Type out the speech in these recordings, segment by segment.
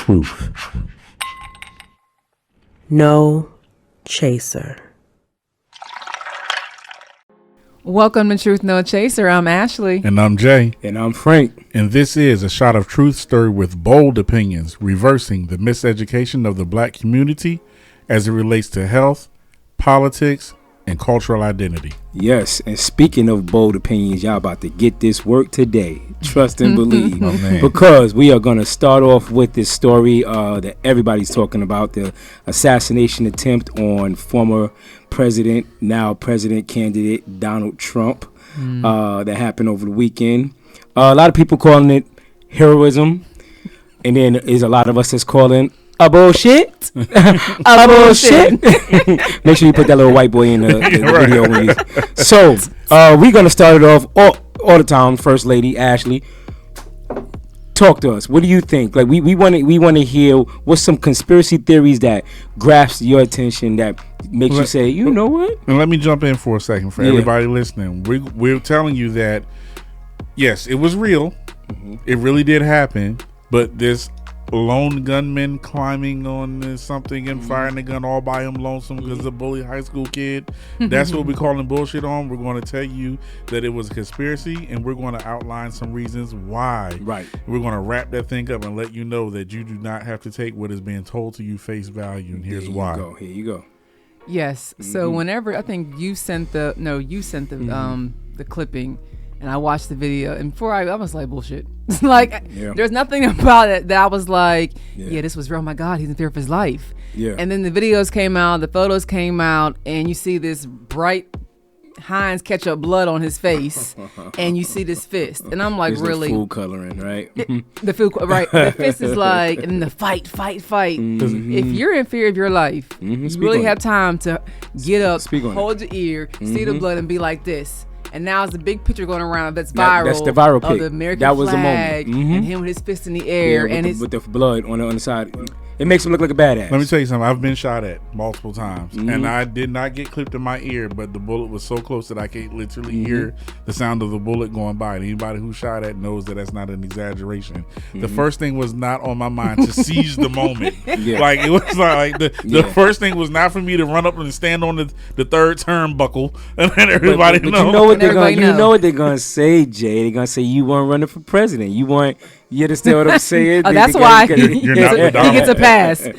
truth. No chaser. Welcome to Truth No Chaser. I'm Ashley. And I'm Jay. And I'm Frank. And this is a shot of truth stirred with bold opinions, reversing the miseducation of the black community as it relates to health, politics, and cultural identity. Yes, and speaking of bold opinions, y'all about to get this work today. Trust and believe. Oh, man. Because we are going to start off with this story that everybody's talking about, the assassination attempt on former president, now president candidate Donald Trump, that happened over the weekend. A lot of people calling it heroism, and then there's a lot of us that's calling a bullshit. A bullshit. Make sure you put that little white boy in the video. When so we're gonna start it off all the time. First Lady Ashley, talk to us. What do you think? Like we want to hear what's some conspiracy theories that grasp your attention that makes you say, you know what? And let me jump in for a second for everybody listening. We're telling you that yes, it was real. It really did happen, but this lone gunman climbing on something and firing the gun all by him lonesome because a bully high school kid, that's what we're calling bullshit on. We're going to tell you that it was a conspiracy, and we're going to outline some reasons why. Right. We're going to wrap that thing up and let you know that you do not have to take what is being told to you face value, and here's why. Here you go. Yes. So whenever I think you sent the clipping, and I watched the video, and before I was like, bullshit. There's nothing about it that I was like, yeah, this was real. Oh my God, he's in fear for his life. Yeah. And then the videos came out, the photos came out, and you see this bright Heinz ketchup blood on his face, and you see this fist, and I'm like, there's really? The food coloring, right? The food, right? The fist is like, and the fight. If you're in fear of your life, you really have time to get up, hold your ear, see the blood, and be like this. And now it's a big picture going around that's viral. That's the viral pic. Of the American that was flag, the moment. and him with his fist in the air, with the blood on the side. It makes him look like a badass. Let me tell you something. I've been shot at multiple times, and I did not get clipped in my ear, but the bullet was so close that I could literally hear the sound of the bullet going by. And anybody who shot at knows that that's not an exaggeration. The first thing was not on my mind to seize the moment. Like it was like the first thing was not for me to run up and stand on the third turnbuckle and let everybody know. You know what they're gonna say, Jay? They're gonna say you weren't running for president. You understand what I'm saysaying? That's why you're not the Donald. He gets a pass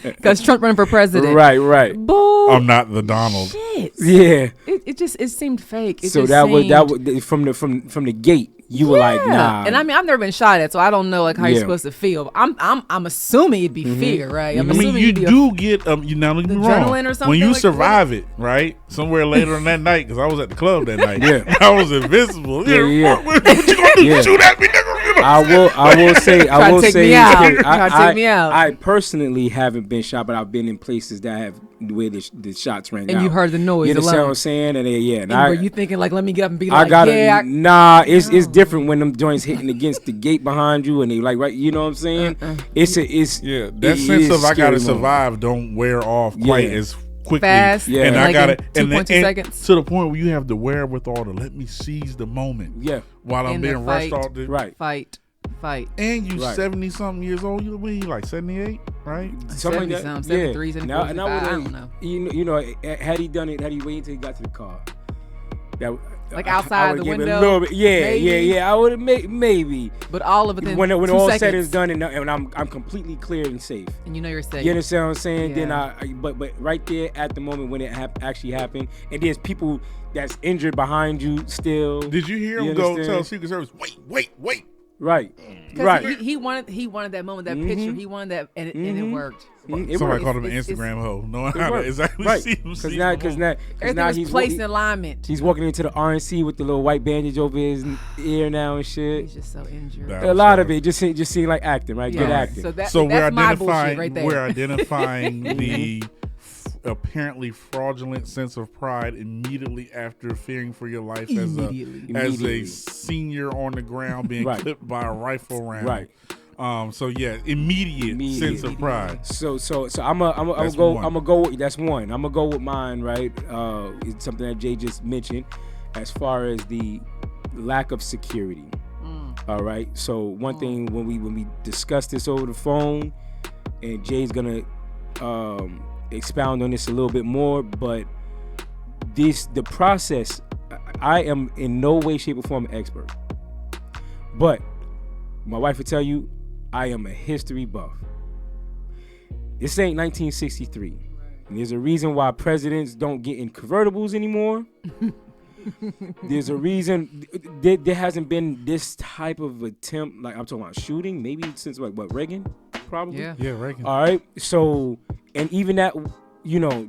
because Trump running for president. Right. Bull. I'm not the Donald. Shit. Yeah. It seemed fake. So that was from the gate. You were like, nah. And I mean, I've never been shot at, so I don't know like how you're supposed to feel. I'm assuming it'd be fear, right? I'm assuming you do get now don't get me wrong. Adrenaline or something. When you like survive it, right? Somewhere later on that night, because I was at the club that night. Yeah. I was invisible. Yeah. What you gonna do? Shoot at me, nigga? I will say. Take me out. I personally haven't been shot, but I've been in places that have where the shots rang out. And you heard the noise. You understand what I'm saying? And were you thinking like, let me get up and be like, it's different when them joints hitting against the gate behind you and they like right. You know what I'm saying? That sense of I gotta survive don't wear off quite as quickly. Fast, and like I got it, 2.2 seconds to the point where you have the wherewithal to let me seize the moment. Yeah, while I'm being rushed off the fight. And you 70 something years old. You like 78, right? Something like that. 73, 74, now, 75, I don't know. You know, had he done it, had he waited until he got to the car, that like outside the window. A little bit, yeah. I would have maybe. But all of it when all said and done, and I'm completely clear and safe. And you know you're safe. You understand what I'm saying? Yeah. Then but right there at the moment when it actually happened, and there's people that's injured behind you still. Did you hear him go tell Secret Service? Wait. Right. He wanted that moment, that picture. He wanted that, and it worked. Somebody called him an Instagram hoe. Knowing how to exactly see him. Because now he's placed in alignment. He's walking into the RNC with the little white bandage over his ear now and shit. He's just so injured. A lot of it just seemed like acting, right? Yeah. Good acting. So we're identifying right there. We're identifying the apparently fraudulent sense of pride immediately after fearing for your life as a senior on the ground being clipped by a rifle round. Right. Immediate sense of pride. So I'm gonna go. That's one. I'm gonna go with mine. Right. It's something that Jay just mentioned, as far as the lack of security. All right. So one thing when we discussed this over the phone, and Jay's gonna expound on this a little bit more. But the process, I am in no way, shape, or form an expert. But my wife would tell you, I am a history buff. This ain't 1963. And there's a reason why presidents don't get in convertibles anymore. There's a reason there hasn't been this type of attempt, like I'm talking about shooting, maybe since what Reagan, probably. Yeah, Reagan. All right. So, and even that,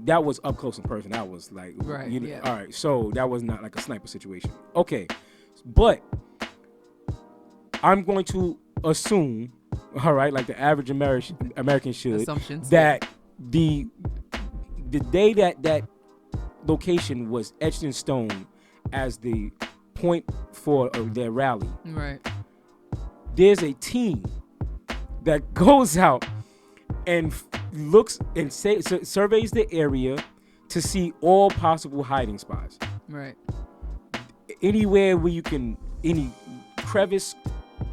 that was up close and personal. That was like, right. All right. So that was not like a sniper situation. Okay, but I'm going to assume, all right, like the average American should, that the day that location was etched in stone as the point for their rally, right? There's a team that goes out and looks and surveys the area to see all possible hiding spots, right? Anywhere where you can, any crevice,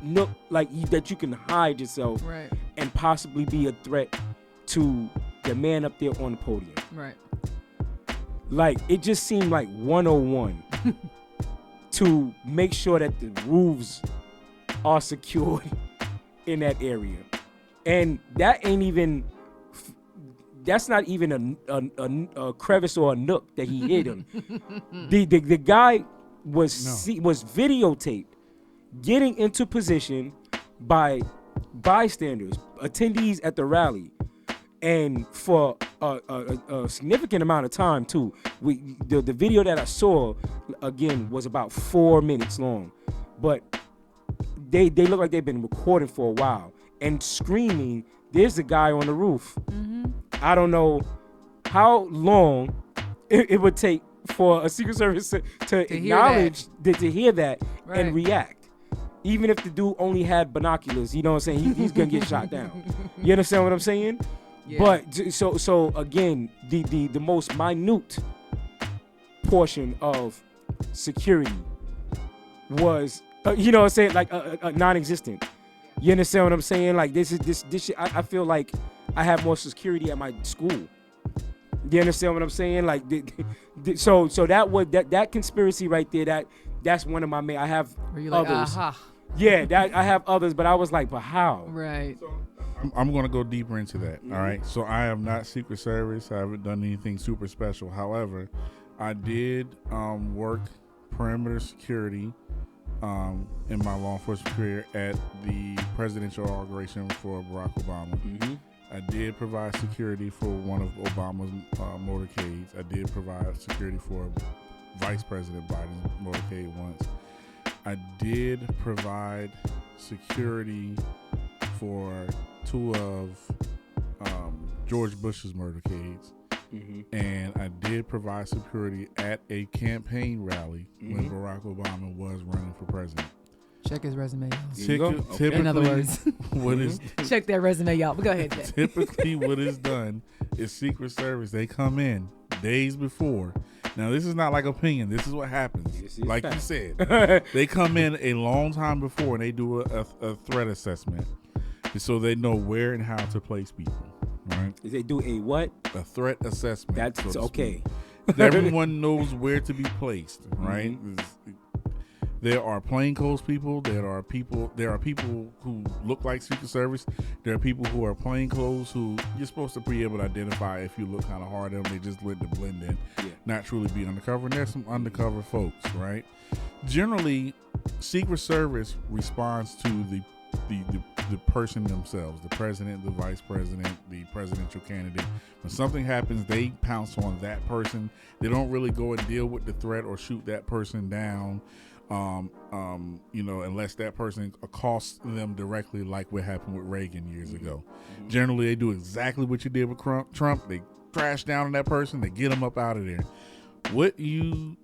nook, like that you can hide yourself, right? And possibly be a threat to the man up there on the podium, right? Like, it just seemed like 101 to make sure that the roofs are secured in that area. And that's not even a crevice or a nook that he hid in. The guy was videotaped getting into position by bystanders, attendees at the rally. And for a significant amount of time too. The video that I saw again was about 4 minutes long, but they look like they've been recording for a while and screaming, "There's a guy on the roof." Mm-hmm. I don't know how long it would take for a Secret Service to acknowledge to hear that right. And react. Even if the dude only had binoculars, you know what I'm saying? He's gonna get shot down. You understand what I'm saying? Yeah. But so again, the most minute portion of security was, you know what I'm saying, like non-existent. You understand what I'm saying? Like this shit, I feel like I have more security at my school. You understand what I'm saying? Like so that was that conspiracy right there. That's one of my main. I have others. Like, yeah, that I have others, but I was like, but how? Right. So, I'm going to go deeper into that. All right. So I am not Secret Service. I haven't done anything super special. However, I did work perimeter security in my law enforcement career at the presidential inauguration for Barack Obama. Mm-hmm. I did provide security for one of Obama's motorcades. I did provide security for Vice President Biden's motorcade once. I did provide security for two of George Bush's motorcades. Mm-hmm. And I did provide security at a campaign rally when Barack Obama was running for president. Check his resume out. Typically, in other words, what is check that resume out. But go ahead. Typically, what is done is Secret Service. They come in days before. Now, this is not like opinion. This is what happens. Like you said, they come in a long time before and they do a threat assessment, so they know where and how to place people. Right? They do a what? A threat assessment. That's so okay. Everyone knows where to be placed. Right. Mm-hmm. There are plainclothes people. There are people who look like Secret Service. There are people who are plainclothes who you're supposed to be able to identify if you look kind of hard at them. They just let to blend in, not truly be undercover. And there's some undercover folks, right? Generally, Secret Service responds to the person themselves, the president, the vice president, the presidential candidate. When something happens, they pounce on that person. They don't really go and deal with the threat or shoot that person down. Unless that person accosts them directly, like what happened with Reagan years ago. Mm-hmm. Generally, they do exactly what you did with Trump. They crash down on that person. They get them up out of there. What the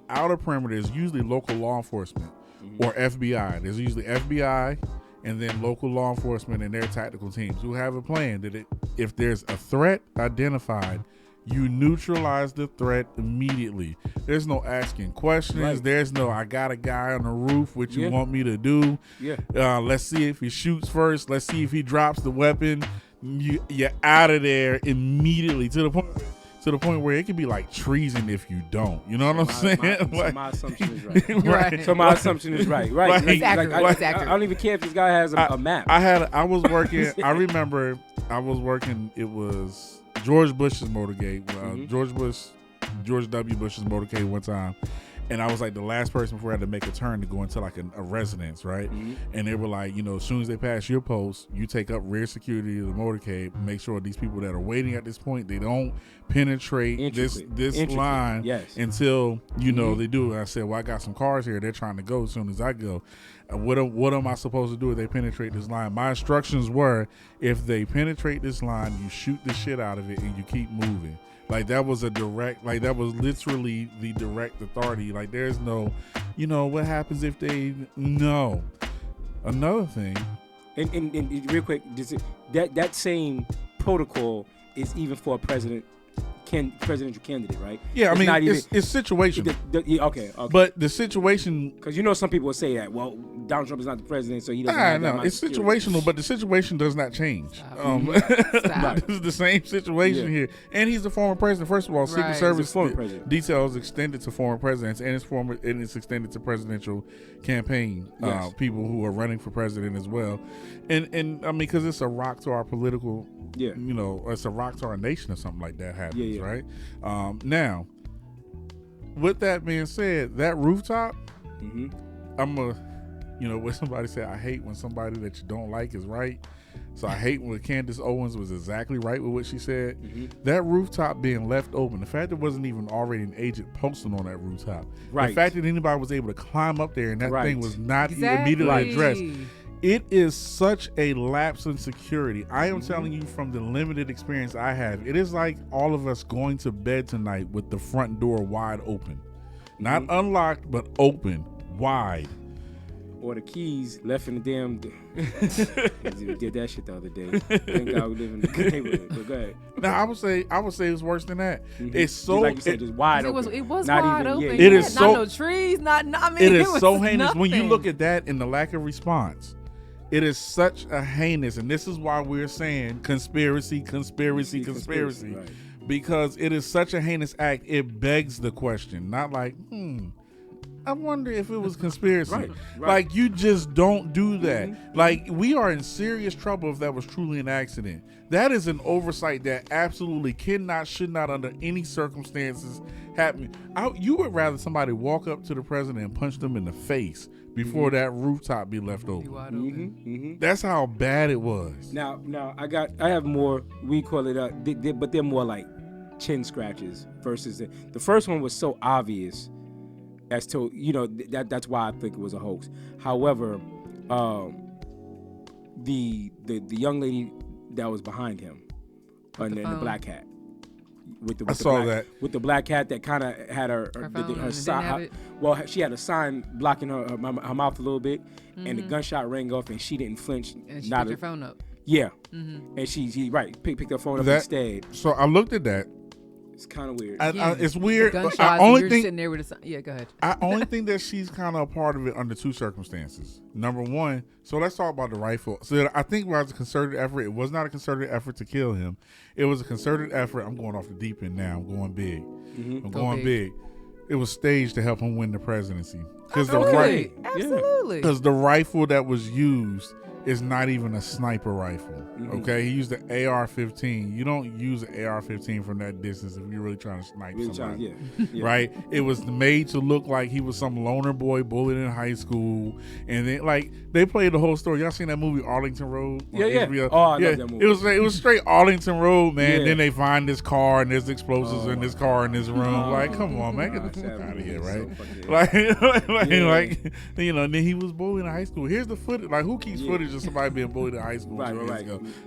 outer perimeter is usually local law enforcement or FBI. There's usually FBI and then local law enforcement and their tactical teams who have a plan that if there's a threat identified, you neutralize the threat immediately. There's no asking questions. Right. There's no, I got a guy on the roof. What you want me to do? Yeah. Let's see if he shoots first. Let's see if he drops the weapon. You're out of there immediately to the point where it could be like treason if you don't. You know what I'm saying? So my assumption is right. Right. So my assumption is right. Right. It's accurate. It's I accurate. don't even care if this guy has a map. I was working. I remember I was working. It was George Bush's motorcade. George W. Bush's motorcade one time. And I was like the last person before I had to make a turn to go into like a residence, right? And they were like, as soon as they pass your post, you take up rear security of the motorcade, make sure these people that are waiting at this point, they don't penetrate this line until, they do. And I said, well, I got some cars here. They're trying to go as soon as I go. What am I supposed to do if they penetrate this line? My instructions were, if they penetrate this line, you shoot the shit out of it and you keep moving. Like that was that was literally the direct authority. Like there's no, what happens if they, no. Another thing. And real quick, that same protocol is even for a presidential candidate, right? Yeah, it's situational. Okay. But the situation, because some people will say that, well, Donald Trump is not the president, so he doesn't have that amount it's of security. situational, but the situation does not change. This is the same situation here, and he's the former president. First of all, Secret Service details extended to former presidents, and it's extended to presidential campaign people who are running for president as well, and because it's a rock to our political. Yeah, it's a rock to our nation or something like that happens, right? Now, with that being said, that rooftop, what somebody said, I hate when somebody that you don't like is right. So I hate when Candace Owens was exactly right with what she said. That rooftop being left open, the fact there wasn't even already an agent posted on that rooftop, the fact that anybody was able to climb up there and that thing was not immediately addressed. It is such a lapse in security. I am telling you from the limited experience I have, it is like all of us going to bed tonight with the front door wide open. Not unlocked, but open, wide. Or the keys left in the damn... We did that shit the other day. Thank God we live in the neighborhood. But go ahead. Now, I would say it's worse than that. It's so... Like you said, just wide open. It was wide open. It is so... Not no trees, it is so heinous. Nothing. When you look at that and the lack of response... It is such a heinous, and this is why we're saying conspiracy. Right. Because it is such a heinous act, it begs the question. Not like, I wonder if it was conspiracy. Right. Like, you just don't do that. Like, we are in serious trouble if that was truly an accident. That is an oversight that absolutely cannot, should not, under any circumstances happen. You would rather somebody walk up to the president and punch them in the face before that rooftop be left open. That's how bad it was. Now I have more. We call it but they're more like chin scratches versus the first one was so obvious as to that's why I think it was a hoax. However, the young lady that was behind him in the black hat. With the black hat that kind of had her sign. Well, she had a sign blocking her mouth a little bit, and the gunshot rang off, and she didn't flinch. And she picked her phone up. Yeah, and she picked her phone up instead. So I looked at that. It's kind of weird. It's weird. I only think sitting there with a sign. Yeah, go ahead. I only think that she's kind of a part of it under two circumstances. Number one, so let's talk about the rifle. So I think it was a concerted effort. It was not a concerted effort to kill him. It was a concerted effort. I'm going off the deep end now. I'm going big. I'm going big. It was staged to help him win the presidency. Absolutely. Because the rifle that was used is not even a sniper rifle. Okay, he used the AR-15. You don't use an AR-15 from that distance if you're really trying to snipe somebody. Right? It was made to look like he was some loner boy bullied in high school, and then they played the whole story. Y'all seen that movie Arlington Road? Yeah. Oh, I love that movie. It was straight Arlington Road, man. Then they find this car and there's explosives in this car in this room. Come on, man, get the fuck out of here, right? Then he was bullied in high school. Here's the footage. Like, who keeps footage of somebody being bullied in high school?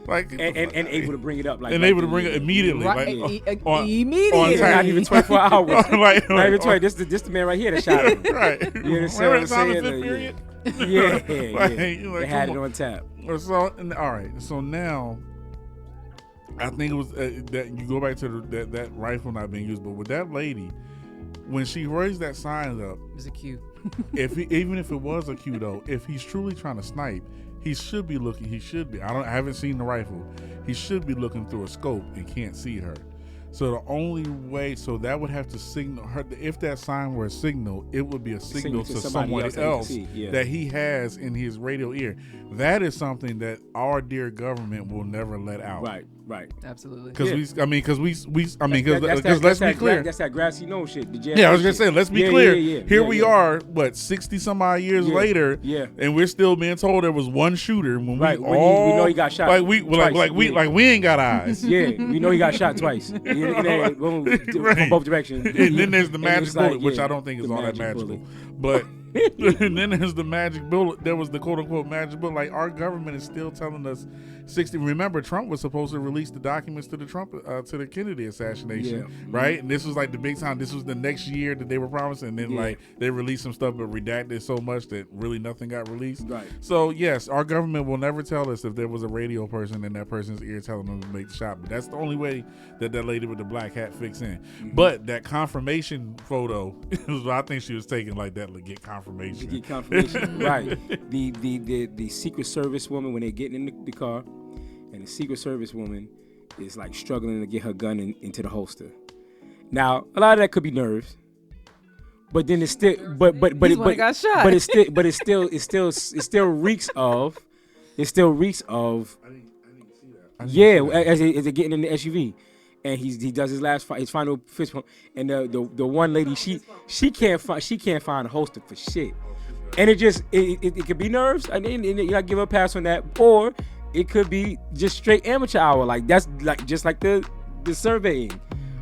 Right. And able to bring it up, able to bring it immediately, immediately, on time, not even 24 hours. Not even 20. This the man right here that shot him. Right. You understand what I'm saying? Yeah. They had it on tap. So all right. So now I think it was that you go back to that rifle not being used, but with that lady, when she raised that sign up, it was a cue. Even if it was a cue though, if he's truly trying to snipe, he should be looking. He should be. I haven't seen the rifle. He should be looking through a scope and can't see her. So the only way, so that would have to signal her. If that sign were a signal, it would be a signal to someone else that he has in his radio ear. That is something that our dear government will never let out. Right. Absolutely. Because let's be clear. That's that grassy knoll shit. I was gonna say, let's be clear. Here we are, 60 some odd years later, and we're still being told there was one shooter when we know he got shot. We ain't got eyes. We know he got shot twice. From both directions. And then there's the magic bullet, which I don't think is all that magical, but. And then there's the magic bullet. There was the quote unquote magic bullet. Like, our government is still telling us 60. Remember, Trump was supposed to release the documents to the to the Kennedy assassination, right? And this was like the big time. This was the next year that they were promising. And then like they released some stuff, but redacted so much that really nothing got released. Right. So yes, our government will never tell us if there was a radio person in that person's ear telling them to make the shot. But that's the only way that lady with the black hat fits in. Mm-hmm. But that confirmation photo, I think she was taking like that to get confirmation. To get confirmation, right? The Secret Service woman, when they're getting in the car, and the Secret Service woman is like struggling to get her gun into the holster. Now, a lot of that could be nerves, but then it's still, but got shot. But it still reeks of. I didn't see that. As they're getting in the SUV. And he does his final fist pump, and the one lady she can't find a holster for shit, and it could be nerves. I mean, you gotta give her a pass on that, or it could be just straight amateur hour. Like that's like just like the surveying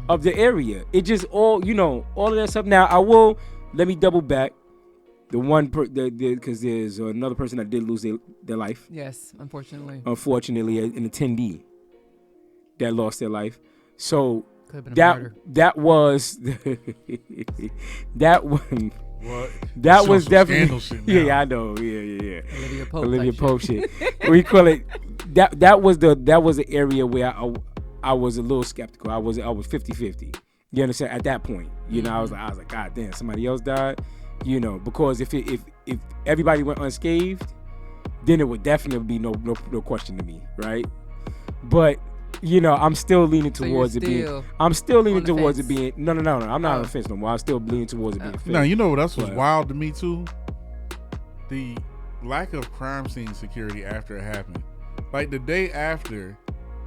of the area. It just all of that stuff. Now let me double back. Because there's another person that did lose their life. Yes, unfortunately, an attendee that lost their life. So that was that one. What? That was definitely I know. Yeah. Olivia Pope shit. We call it that was the area where I was a little skeptical. I was 50-50. You understand? At that point, I was like, God damn, somebody else died. Because if everybody went unscathed, then it would definitely be no question to me, right? But I'm still leaning towards it being. I'm still leaning towards it being. No. I'm not on the fence no more. I'm still leaning towards it being. Now you know what else was wild to me too. The lack of crime scene security after it happened. Like the day after,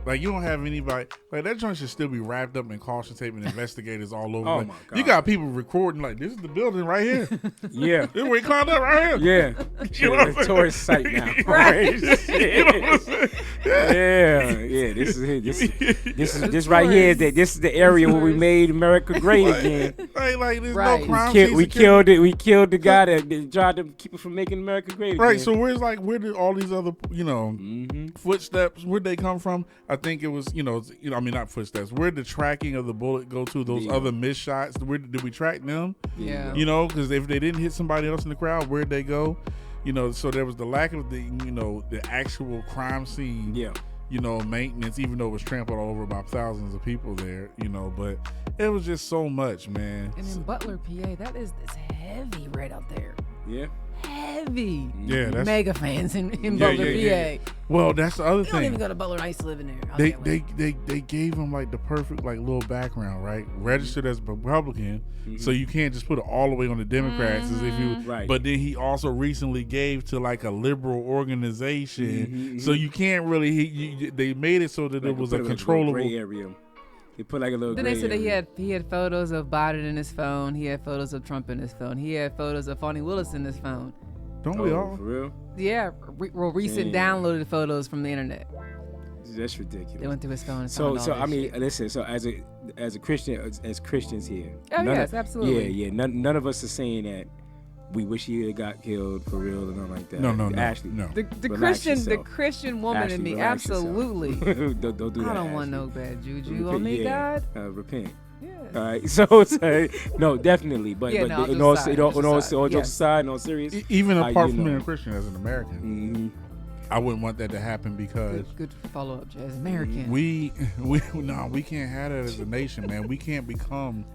like you don't have anybody. Like that joint should still be wrapped up in caution tape and investigators all over. Oh like, my God. You got people recording like this is the building right here. Yeah, this we climbed up right here. Yeah, it's a tourist site now. Right. You know what I'm saying? Yeah. This is it. This right here. This is the area where we made America great again. Like there's no crime scene we killed it. We killed the guy that tried to keep it from making America great again. Right. So where did all these other footsteps? Where'd they come from? I think it was not footsteps. Where'd the tracking of the bullet go to? Those other missed shots. Where did we track them? Yeah. Because if they didn't hit somebody else in the crowd, where'd they go? So there was the lack of the actual crime scene. Yeah. Maintenance, even though it was trampled all over by thousands of people there. But it was just so much, man. And in Butler, PA, it's heavy right out there. Yeah. Heavy. Yeah, that's mega fans in Butler, PA. Well, that's the other thing. You don't even go to Butler. I used to live in there. They gave him like the perfect like little background, right? Registered as Republican, so you can't just put it all the way on the Democrats as if you. Right. But then he also recently gave to like a liberal organization, so you can't really. They made it so that it was a controllable gray area. He put like a little. Then they said that he had photos of Biden in his phone. He had photos of Trump in his phone. He had photos of Fonnie Willis in his phone. Don't we all? For real? Yeah, recent downloaded photos from the internet. That's ridiculous. They went through his phone. And so I mean, shit. listen. So as a Christian, as Christians here. Absolutely. Yeah. None of us are saying that we wish he had got killed for real or nothing like that. No. Ashley, no. The Christian woman Ashley, in me, absolutely. don't do that. I don't want no bad juju on me, God. Repent. Yeah. All right, so no, definitely, but in all jokes aside, in all serious, even apart from being a Christian as an American, I wouldn't want that to happen because good follow up, Jazz. American. We can't have that as a nation, man. We can't become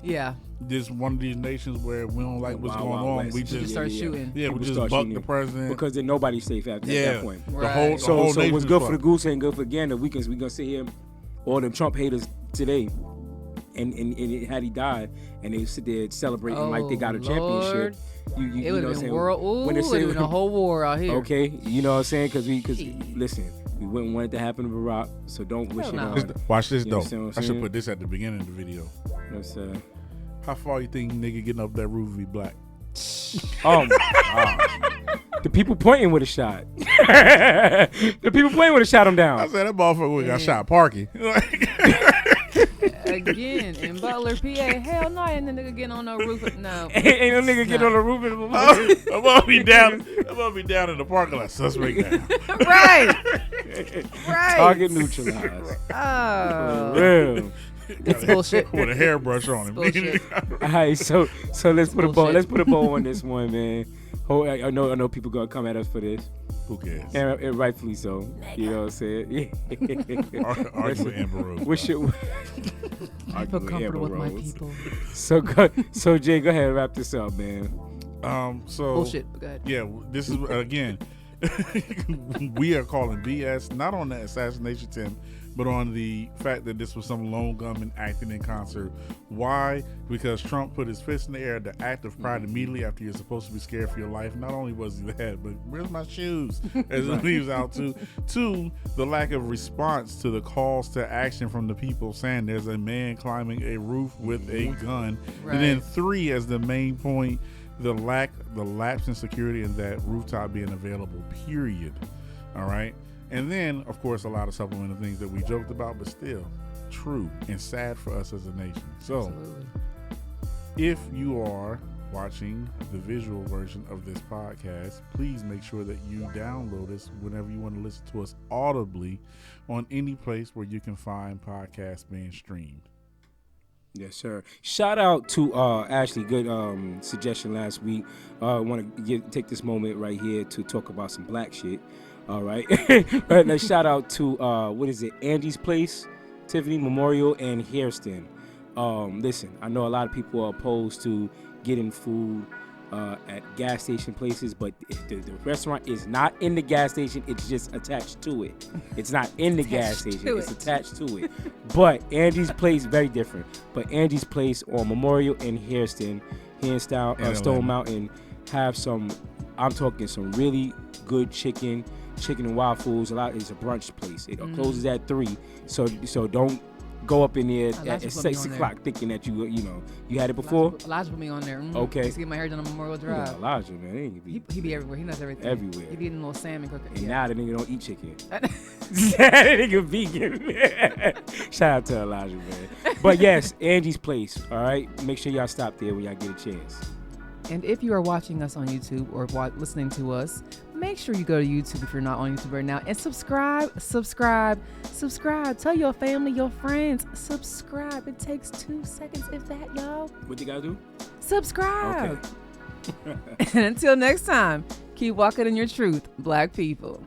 this one of these nations where we don't like what's going on. West. We just start shooting. Yeah, we just buck the president because then nobody's safe at that point. Right. The whole so what's good for the goose ain't good for the gander. We gonna sit here, all them Trump haters today. And had he died, and they sit there celebrating like they got a championship, it would have been world. Ooh, it would have been a whole war out here. Okay, you know what I'm saying? Because listen, we wouldn't want it to happen to Barack, so don't wish it on. Watch this though. I should put this at the beginning of the video. Yes, how far you think nigga getting up that roof be black? Oh my God. The people pointing with a shot. The people pointing with a shot him down. I said that motherfucker got shot parking. Again, in Butler, PA, hell no, ain't no nigga getting on no roof. No. Ain't no nigga getting on the roof. I'm gonna be down in the parking lot. Suspect now. Right. Target neutralized. Oh. Real. It's bullshit. With a hairbrush on him. All right, so let's put a bow. Let's put a bow on this one, man. I know people gonna come at us for this. Who cares? And rightfully so. You know what I'm saying? Argue with Amber Rose. What should I feel comfortable with my people. So Jay, go ahead and wrap this up, man. So bullshit. Go ahead. Yeah, this is again. We are calling BS not on the assassination attempt, but on the fact that this was some lone gunman acting in concert. Why? Because Trump put his fist in the air, the act of pride immediately after you're supposed to be scared for your life. Not only was he that, but where's my shoes? As he leaves out too. Two, the lack of response to the calls to action from the people saying there's a man climbing a roof with a gun. Right. And then three, as the main point, the lapse in security and that rooftop being available, period. All right. And then, of course, a lot of supplemental things that we joked about, but still true and sad for us as a nation. So, absolutely. If you are watching the visual version of this podcast, please make sure that you download us whenever you want to listen to us audibly on any place where you can find podcasts being streamed. Yes, sir. Shout out to Ashley. Good suggestion last week. I want to take this moment right here to talk about some black shit. All right. Let's shout out to Angie's Place, Tiffany Memorial, and Hairston. Listen, I know a lot of people are opposed to getting food at gas station places, but the restaurant is not in the gas station. It's just attached to it. It's not in the gas station. It's attached to it. But Angie's Place, very different. But Angie's Place on Memorial and Hairston, Stone Mountain, have some, I'm talking some really good chicken and waffles. It's a brunch place. It closes at 3. So don't go up in there at 6 o'clock thinking that you had it before. Elijah put me on there. Okay. Just get my hair done on Memorial Drive. Yeah, Elijah, man, he be everywhere. He knows everything. Everywhere. He be eating a little salmon cooker. And now the nigga don't eat chicken. That nigga vegan. Shout out to Elijah, man. But yes, Angie's Place. All right, make sure y'all stop there when y'all get a chance. And if you are watching us on YouTube or listening to us, make sure you go to YouTube if you're not on YouTube right now and subscribe. Tell your family, your friends, subscribe. It takes 2 seconds, if that, y'all. What you gotta do? Subscribe. Okay. And until next time, keep walking in your truth, black people.